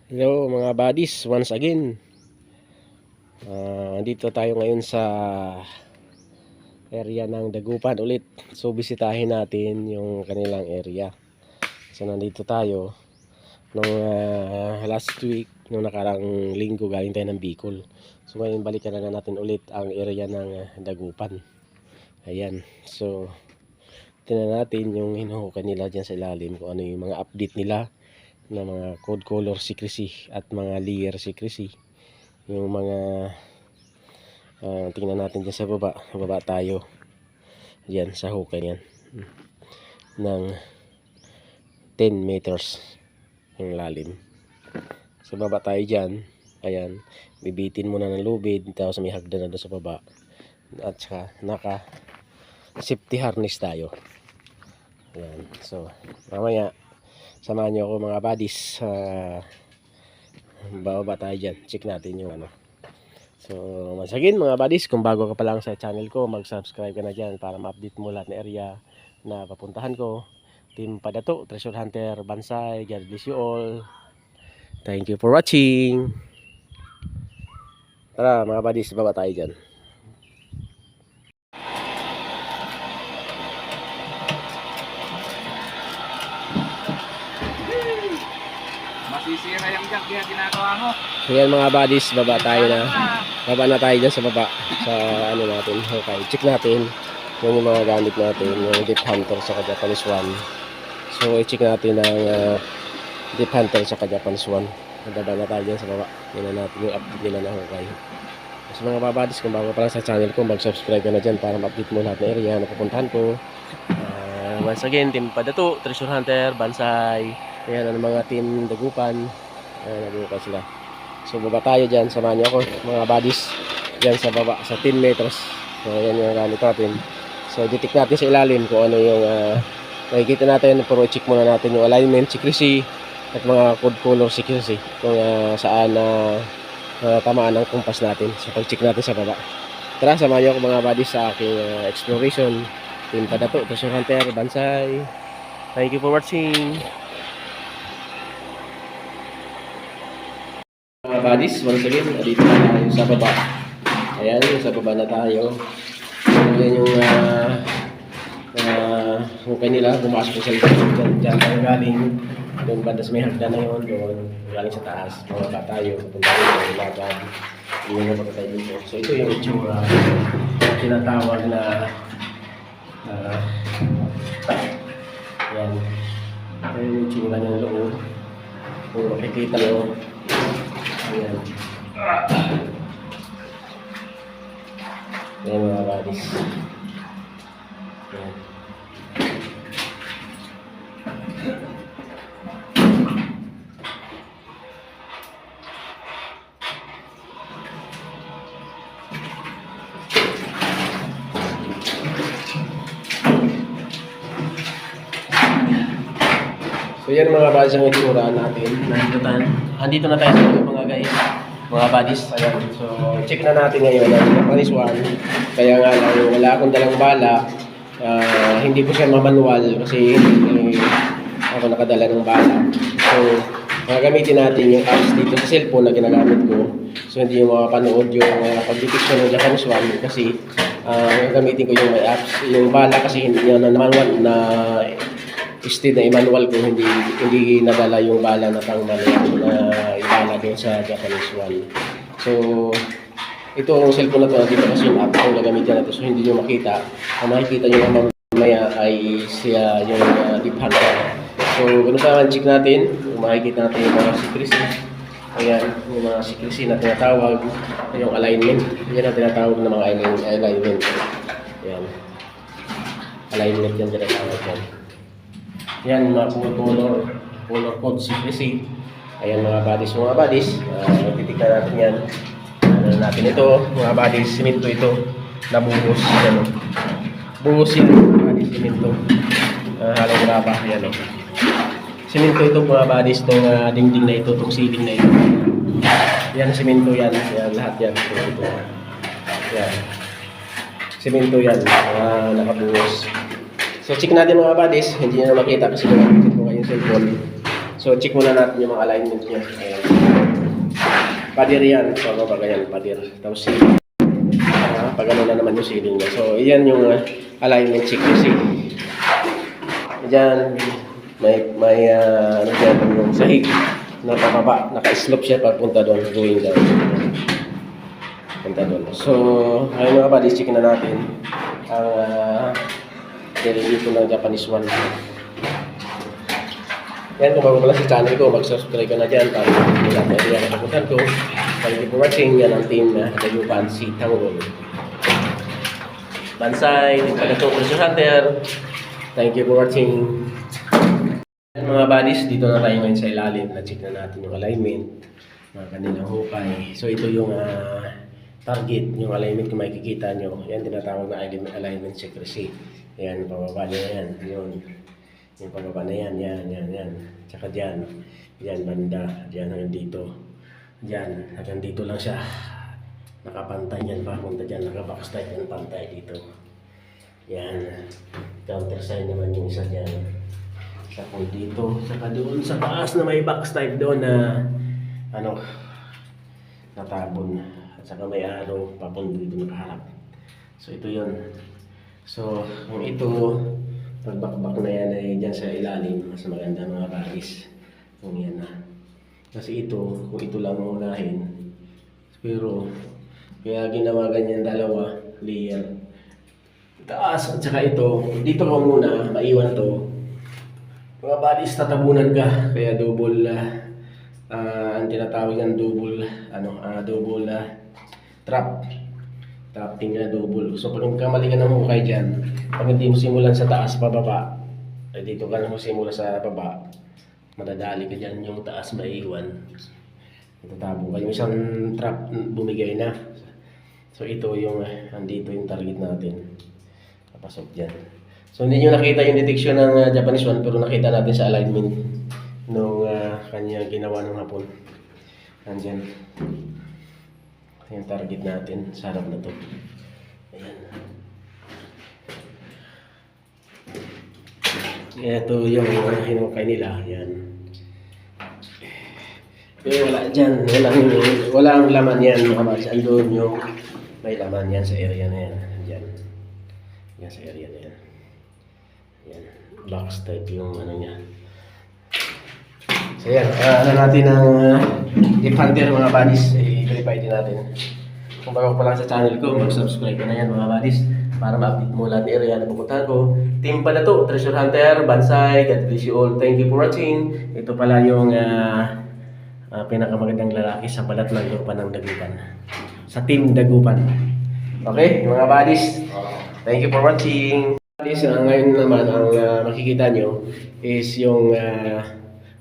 Hello mga buddies, once again. Dito tayo ngayon sa area ng Dagupan ulit. So bisitahin natin yung kanilang area. So nandito tayo nung last week, nung nakarang linggo galing tayo ng Bicol. So ngayon balikan na natin ulit ang area ng Dagupan. Ayan. So tingnan natin yung hinuhukan nila dyan sa ilalim, kung ano yung mga update nila na mga code color secrecy at mga layer secrecy. Yung mga tingnan natin dyan sa baba tayo dyan sa hukay yan ng 10 meters yung lalim. Sa baba tayo dyan, ayan, bibitin muna ng lubid, tapos may hagdan na doon sa baba, at saka naka safety harness tayo. Ayan. So mamaya samahan nyo ako mga buddies, bababa tayo dyan, check natin yung ano. So once again mga buddies, kung bago ka pa lang sa channel ko, mag-subscribe ka na dyan para ma-update mo lahat ng area na papuntahan ko. Team Padato, Treasure Hunter, Bansay, God bless you all. Thank you for watching. Tara mga buddies, baba tayo dyan. Masisira yung jug kaya ginagawa mo. So yan mga buddies, baba tayo na. Baba na tayo dyan sa baba. Sa ano natin, okay. Check natin yung mga gamit natin, yung Deep Hunter sa Japanese One. So i-check natin ang Deep Hunter sa Japanese One. Baba na tayo dyan sa baba. Tingnan natin yung update nila na hukay. So mga babadis, kung bago pa lang sa channel ko, mag-subscribe ka na dyan para ma-update mo lahat ng area na pupuntahan ko. Once again, Team Padato, Treasure Hunter, Bansay. Ayan ang mga team Dagupan. Ayan, nagupan sila. So baba tayo dyan, samahan niyo ako mga buddies dyan sa baba, sa 10 meters. So ayan yung gamit natin. So ditik natin sa ilalim kung ano yung nakikita natin. Pero check muna natin yung alignment secrecy at mga code color secrecy kung saan tamaan ang compass natin. So pag-check natin sa baba. Tara, samahan niyo ako mga buddies sa aking exploration. Team Padato, Treasure Hunter, Bansay. Thank you for watching. Mga buddies, once again, dito na tayo sa baba. Ayan, sa baba na tayo. Ayan yung hukay nila, pumasok ko sa likod. Diyan tayo galing. Doon banda sa may hagdan na yun, doon galing sa taas. Mababa tayo, papunta tayo, lagad. Yun yung mga tayo dito. So ito yung itsura, tinatawag na ayan. Ito yung itsura ng loob. Kung makikita mo, ayan. Ayan mga buddies. Ayan. So yan mga buddies ang itsura natin. Andito na tayo sa mga guys, mga buddies. Ayan. So check na natin ngayon ang Japanese One. Kaya nga lang wala akong dalang bala. Hindi ko siya mamanual kasi hindi ako nakadala ng bala. So gagamitin natin yung apps dito sa cellphone na ginagamit ko. So hindi mo mapanood yung pag-detection ng Japanese One kasi gagamitin ko yung may apps. Yung bala kasi hindi na manual na instead na i-manual ko, hindi nadala yung bala na pang manual na ibala din sa Japanese One. So ito ang cellphone na to, dito kasi yung app kung gagamitin natin, so hindi nyo makita. Ang makikita nyo naman mamaya ay siya yung Deep Hunter. So ganun sa check natin, kung makikita natin yung mga secrecy. Ayan, yung mga secrecy na tinatawag, yung alignment. Yan ang tinatawag ng mga alignment. Ayan, alignment yan tinatawag yan. Yan mga color code secrecy. Ayan mga buddies, titignan natin yan. Ano natin ito, mga buddies, simento ito, nabuhos, yan o. Buhusin mga buddies, simento. Halong graba, yan o. Simento ito mga buddies, itong dingding na ito, itong ceiling na ito. Yan, simento yan, lahat yan. Yan. Simento yan, nakabuhos. So check natin mga buddies, hindi nyo na makita kasi gagamitin ko ngayong cellphone. So So, check muna natin yung mga alignment niya. Ayan. Padir yan. So, ganyan, padir. Tapos, pag ano na naman yung ceiling niya. So, iyan yung alignment check kasi. Diyan, may ano dyan, yung sahig na pababa. Naka-slope siya papunta doon, going down. Punta doon. So, ngayon mga buddies, check na natin ang dito ng Japanese one. Yan, kung bago pala sa channel ko, mag-subscribe ka na dyan para hindi natin yan ang kaputan ko. Thank you for watching. Yan ang team na Dayupan, si Tanggol. Bansay, Pagkato, Treasure Hunter. Thank you for watching. Yan mga buddies, dito na tayo ngayon sa ilalim. Na-check na natin yung alignment ng kanilang hukay. So ito yung target, yung alignment kung makikita nyo. Yan, tinatawag na alignment secrecy. Yan, pababa nyo yan. Yung pababa na yan. Tsaka dyan. Dyan, banda. Dyan, hanggang dito. Dyan, hanggang dito lang siya. Nakapantay yan. Papunta dyan, nakabackstyle yan. Pantay dito. Yan. Counter sign naman yung isa dyan. Saka dito. Saka doon sa taas na may backstyle doon na natabon. At saka may araw papunta dito nakaharap. So ito yun. So kung ito pagbakbak na yan ay dyan sa ilalim, mas maganda mga buddies kung yan na. Kasi ito, kung ito lang unahin, pero kaya ginawa ganyan dalawa layer taas at saka ito, dito ko muna maiwan to mga buddies, tatabunan ka kaya double ang tinatawag yan double trapping na double. So pag kamali ka ng hukay dyan, pag hindi mo simulan sa taas pababa, ay dito ka na mo simula sa baba, madadali ka dyan, yung taas maiiwan, itatabo ka, yung isang trap bumigay na. So ito yung andito yung target natin, papasok dyan. So hindi nyo nakita yung detection ng Japanese one, pero nakita natin sa alignment nung kanya ginawa ng hapon. Andyan yung target natin sa harap na to. Ayan. Ito yung hinukay nila. Ayan. Pero wala dyan. Walang laman yan mga mas. Andun yung may laman yan sa area na yan. Ayan. Yan sa area na yan. Ayan. Box type yung ano niya. So yan. Ano natin ang Deep Hunter mga buddies. I-verify din natin. Kung bago pa lang sa channel ko, mag-subscribe ka na yan mga buddies para ma-update mo lahat ng area na pupuntahan ko. Team pala to, Treasure Hunter, Bansay, God bless you all. Thank you for watching. Ito pala yung pinakamagandang lalaki sa balat ng lupa ng Dagupan. Sa Team Dagupan. Okay, mga buddies. Thank you for watching. Buddies, ngayon naman ang makikita nyo is yung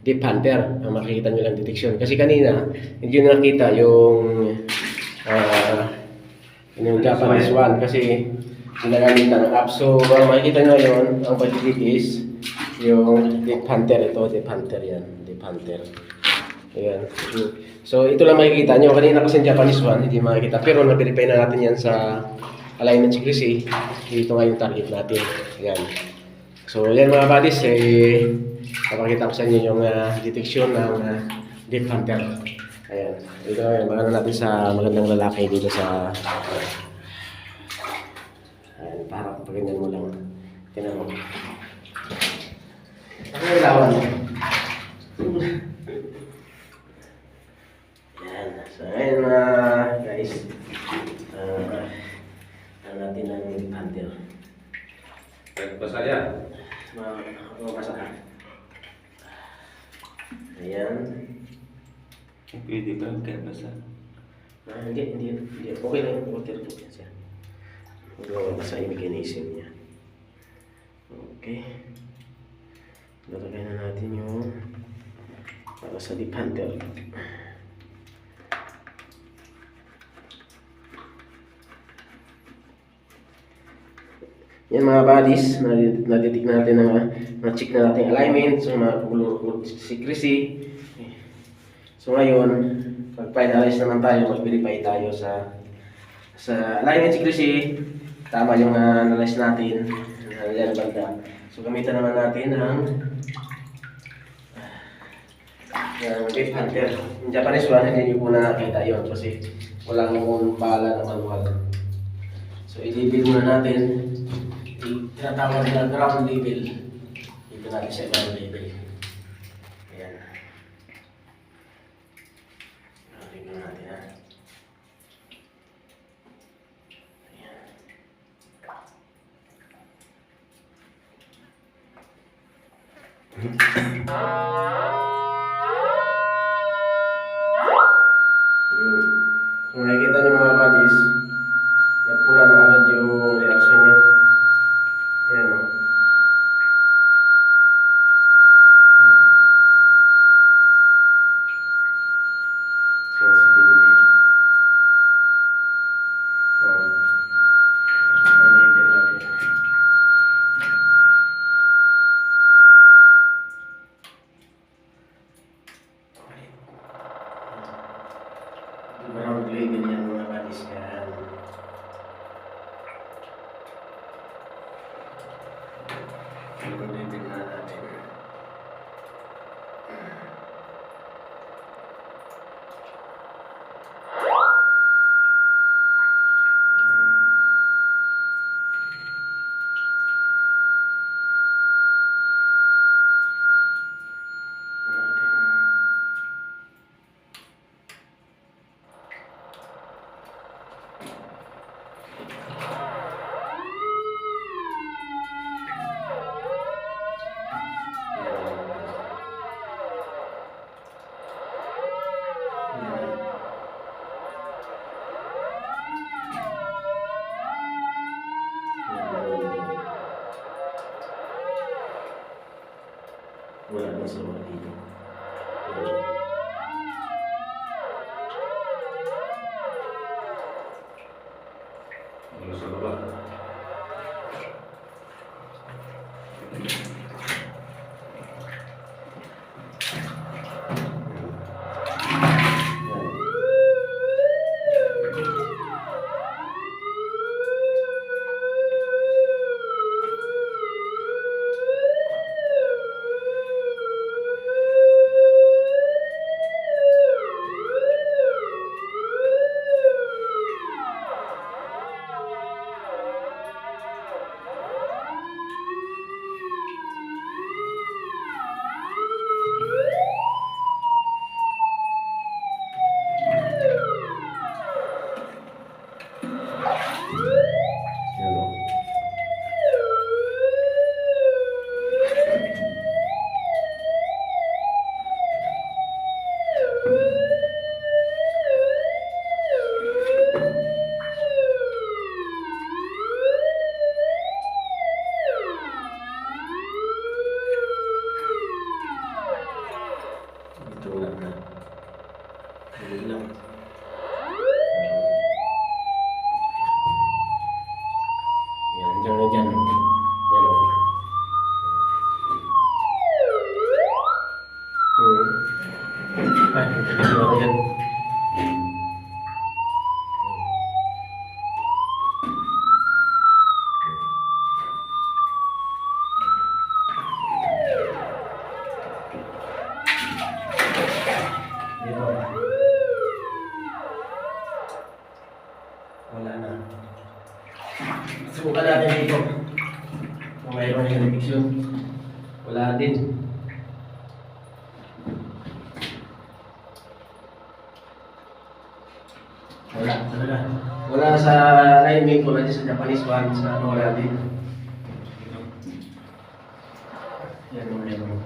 Deep Hunter. Ang makikita nyo lang detection. Kasi kanina, hindi nyo nakita yung Japanese one kasi ginagamitan ng app. So, ang makikita nyo ngayon, ang pag-click is yung Deep Hunter. Ito, Deep Hunter yan. Deep Hunter. Ayan. So, ito lang makikita nyo. Kanina kasi Japanese one, hindi makikita. Pero na-verify na natin yan sa alignment secrecy. Ito nga yung target natin. Ayan. So, yan mga buddies, papakita ko sa inyo yung detection ng Deep Hunter. Ayan. Ito yung maganda natin sa magandang lalaki dito sa ayan, para pagganyan mo lang. Tinan mo. Ako yung lawan. Ayan. So, ayan guys. Ayan natin ang Deep Hunter. Pasal ya? Mabasa ka. Ayan. Pwede ba kaya basa? Hindi. Okay lang yung waterproof yan siya. Hindi ko mabasa yung mechanism niya. Okay. Lalagay na natin yung para sa Deep Hunter. Yan mga buddies, na-detect natin na-check na natin alignment, so mga secrecy. So ngayon, pag-finalize naman tayo, mag-verify tayo sa alignment secrecy. Tama yung analyze natin. Yan ang banda. So gamitan naman natin ang Yan, beef hunter. Yung Japanese one, hindi nyo po nakakita yun kasi walang kung pala na manual. So, i-level muna natin. Tinatawag na ground level. Dito natin sa ground level. Ayan. Tingnan natin ha. Ayan. Yun. Kung nakikita niyo mga buddies, nagpula na agad yung reaction niya. Ayan o. Sensitivity. O. Ang level natin. Ground level yan mga buddies yan. Ground level na natin. Wala na sa mga dito. Ano sa baba? Yan o. Ito lang na. Ito lang. Yan, dyan na dyan. Yan o. Ay, ito ako dyan. Dito. Wala na. Subukan natin dito. Kung mayroon yung reaction. Wala din. Wala talaga. Wala sa alignment, wala din sa Japanese one, sa ano wala din. Yan o, yan o.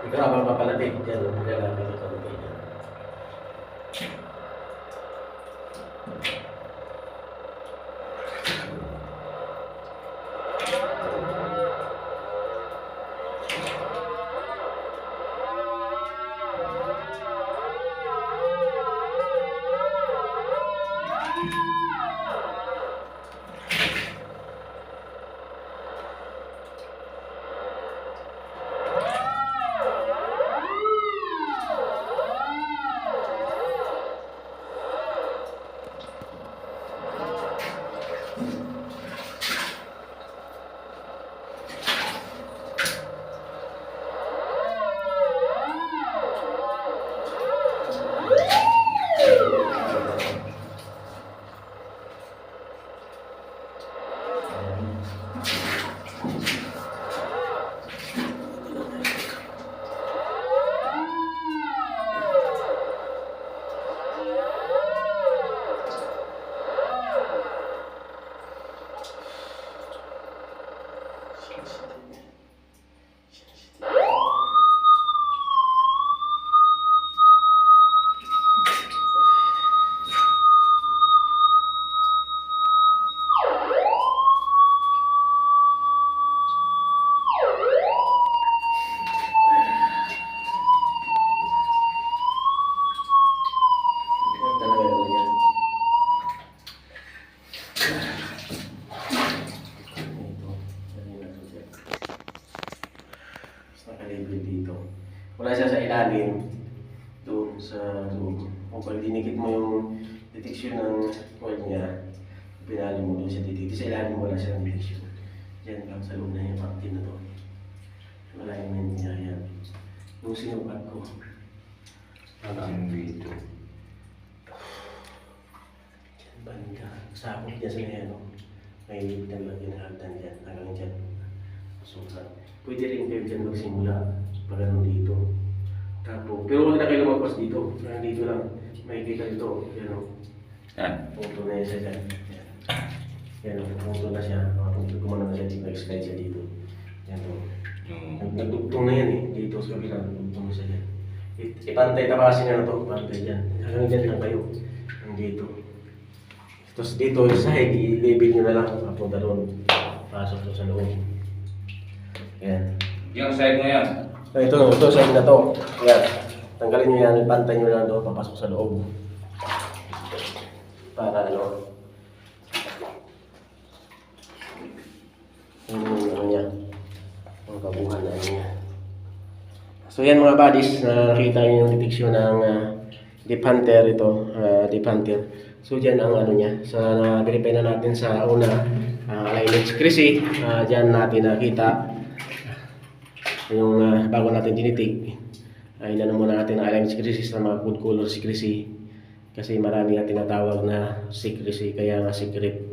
Ikaw habang papalapit. Yan, lalapit ito. Nakalabel dito. Wala siya sa ilalim, doon sa loob. Kung pag dinikit mo yung detection ng coil niya, pinali mo doon siya dito. Sa ilalim wala siya ng detection. Diyan lang sa loob na yung pactin na to. Yung alignment niya, yan. Yung sinukat ko. Ang dito. Diyan banda. Sakot niya sa ngayon. May lipitan lang ginahagdan dyan. Hanggang dyan. Susan. Pwede rin kayo dyan magsimula pag ganun dito. Tapos, pero huwag na kayo lumagpas dito. Kaya dito lang, makikita dito. Yan o. Yan. Punto na yan siya dyan. Yan. Yan o, punto na siya. Gumana na siya dito, nag-slide siya dito. Yan o. Nagdugtong na yan eh. Dito sa kabila, nagdugtong na siya dyan. Ipantay tapasin nga na to, pantay dyan. Hanggang dyan lang kayo. Hanggang dito. Tapos dito, sa side, i-label nyo na lang. Papunta doon. Pasok doon sa loob. Yan. Yung side mo yan. So ito side na to. Yan. Tanggalin nyo yan, pantay nyo lang doon, papasok sa loob. Para ano. Yung ano niya. Ang kabuhan na niya. So yan mga buddies, nakita nyo yung detection ng Deep Hunter ito. Deep Hunter. So dyan ang ano niya. So na-verify na natin sa una. Alignment secrecy. Dyan natin nakita. Yung bago natin dinitig, ay inano muna natin ang alignment secrecy sa mga food color secrecy. Kasi marami nga tinatawag na secrecy, kaya nga secret.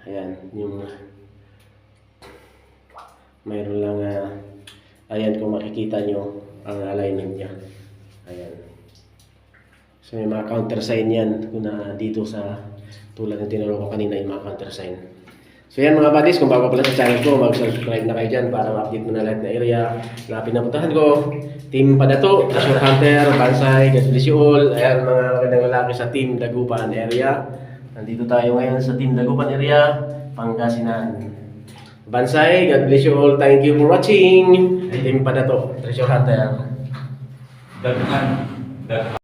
Ayan, yung mayroon lang, ayan kung makikita nyo ang alignment niya. Ayan. So may mga counter sign yan, kung dito sa tulad ng tinuro ko kanina yung mga counter sign. So yan mga buddies, kung bago pala sa channel ko, mag-subscribe na kayo dyan para ma-update mo na lahat na area na pinapuntahan ko. Team Padato, Treasure Hunter, Bansay, God bless you all. Ayan mga magandang lalaki sa Team Dagupan area. Nandito tayo ngayon sa Team Dagupan area, Pangasinan. Bansay, God bless you all. Thank you for watching. Team Padato, Treasure Hunter. Daghan.